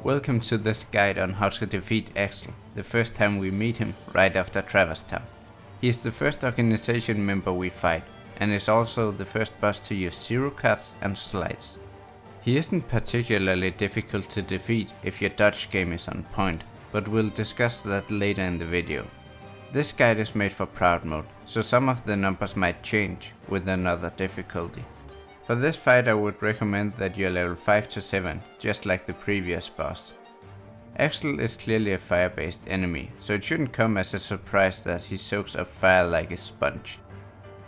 Welcome to this guide on how to defeat Axel, the first time we meet him right after Traverse Town. He is the first organization member we fight, and is also the first boss to use zero cards and slides. He isn't particularly difficult to defeat if your dodge game is on point, but we'll discuss that later in the video. This guide is made for proud mode, so some of the numbers might change with another difficulty. For this fight I would recommend that you're level 5 to 7, just like the previous boss. Axel is clearly a fire-based enemy, so it shouldn't come as a surprise that he soaks up fire like a sponge.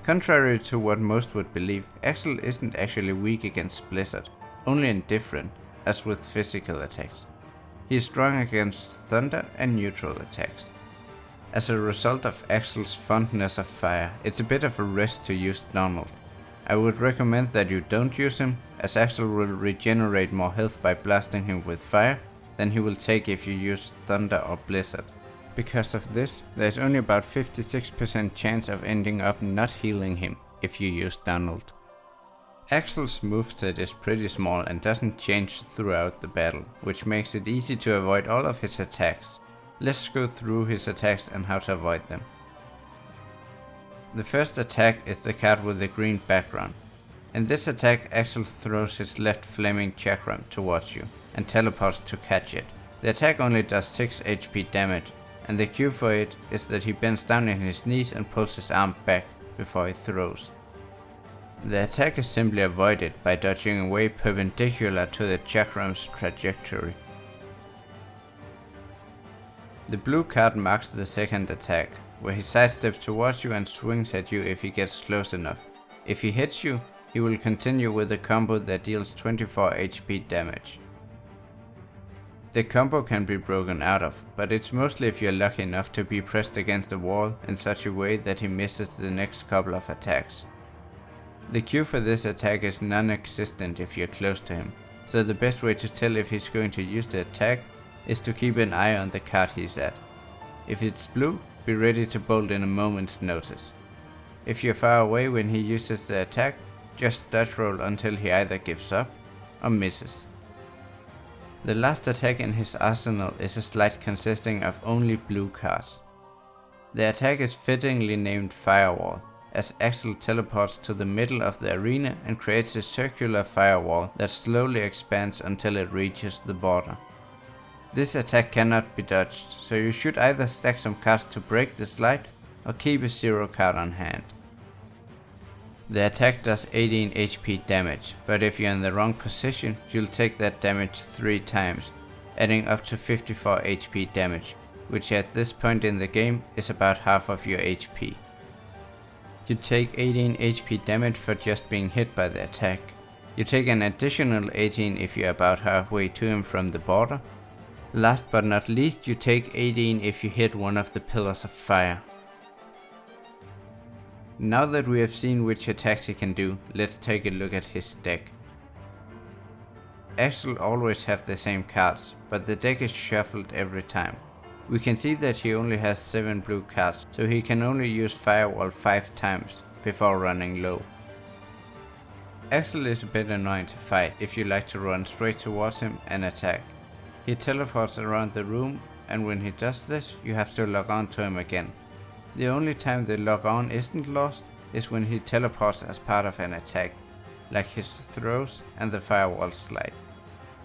Contrary to what most would believe, Axel isn't actually weak against Blizzard, only indifferent, as with physical attacks. He is strong against thunder and neutral attacks. As a result of Axel's fondness of fire, it's a bit of a risk to use Donald. I would recommend that you don't use him, as Axel will regenerate more health by blasting him with fire than he will take if you use thunder or blizzard. Because of this, there's only about 56% chance of ending up not healing him if you use Donald. Axel's moveset is pretty small and doesn't change throughout the battle, which makes it easy to avoid all of his attacks. Let's go through his attacks and how to avoid them. The first attack is the card with the green background. In this attack, Axel throws his left flaming chakram towards you and teleports to catch it. The attack only does 6 HP damage, and the cue for it is that he bends down in his knees and pulls his arm back before he throws. The attack is simply avoided by dodging away perpendicular to the chakram's trajectory. The blue card marks the second attack, where he sidesteps towards you and swings at you if he gets close enough. If he hits you, he will continue with a combo that deals 24 HP damage. The combo can be broken out of, but it's mostly if you're lucky enough to be pressed against a wall in such a way that he misses the next couple of attacks. The cue for this attack is non-existent if you're close to him, so the best way to tell if he's going to use the attack is to keep an eye on the card he's at. If it's blue, be ready to bolt in a moment's notice. If you're far away when he uses the attack, just dodge roll until he either gives up or misses. The last attack in his arsenal is a slide consisting of only blue cards. The attack is fittingly named Firewall, as Axel teleports to the middle of the arena and creates a circular firewall that slowly expands until it reaches the border. This attack cannot be dodged, so you should either stack some cards to break the slide or keep a zero card on hand. The attack does 18 HP damage, but if you're in the wrong position, you'll take that damage 3 times, adding up to 54 HP damage, which at this point in the game is about half of your HP. You take 18 HP damage for just being hit by the attack. You take an additional 18 if you're about halfway to him from the border. Last but not least, you take 18 if you hit one of the pillars of fire. Now that we have seen which attacks he can do, let's take a look at his deck. Axel always have the same cards, but the deck is shuffled every time. We can see that he only has 7 blue cards, so he can only use Firewall 5 times before running low. Axel is a bit annoying to fight if you like to run straight towards him and attack. He teleports around the room, and when he does this, you have to log on to him again. The only time the log on isn't lost is when he teleports as part of an attack, like his throws and the firewall slide.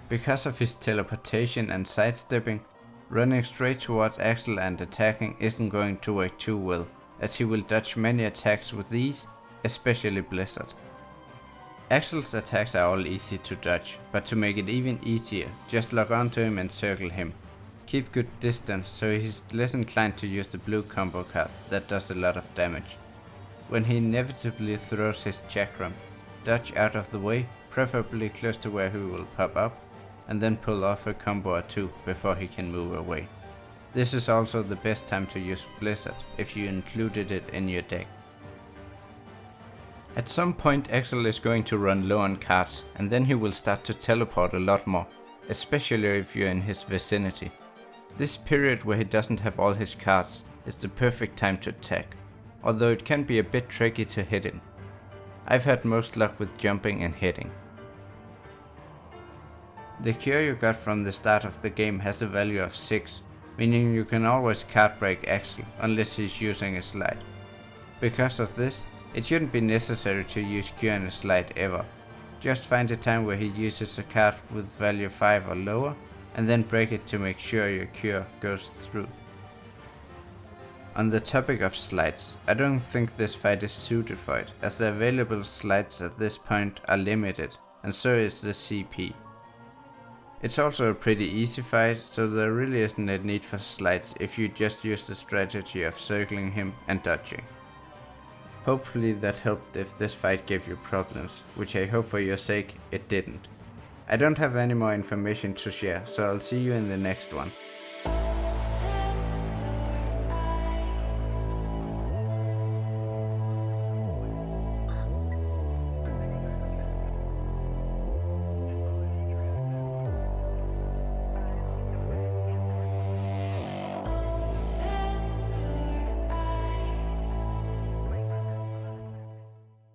Because of his teleportation and sidestepping, running straight towards Axel and attacking isn't going to work too well, as he will dodge many attacks with these, especially Blizzard. Axel's attacks are all easy to dodge, but to make it even easier, just log on to him and circle him. Keep good distance so he's less inclined to use the blue combo card that does a lot of damage. When he inevitably throws his chakram, dodge out of the way, preferably close to where he will pop up, and then pull off a combo or 2 before he can move away. This is also the best time to use Blizzard if you included it in your deck. At some point Axel is going to run low on cards, and then he will start to teleport a lot more, especially if you're in his vicinity. This period where he doesn't have all his cards is the perfect time to attack, although it can be a bit tricky to hit him. I've had most luck with jumping and hitting. The cure you got from the start of the game has a value of 6, meaning you can always card break Axel unless he's using a slide. Because of this, it shouldn't be necessary to use cure in a slide ever. Just find a time where he uses a card with value 5 or lower, and then break it to make sure your cure goes through. On the topic of slides, I don't think this fight is suited for it, as the available slides at this point are limited, and so is the CP. It's also a pretty easy fight, so there really isn't a need for slides if you just use the strategy of circling him and dodging. Hopefully that helped if this fight gave you problems, which I hope for your sake it didn't. I don't have any more information to share, so I'll see you in the next one.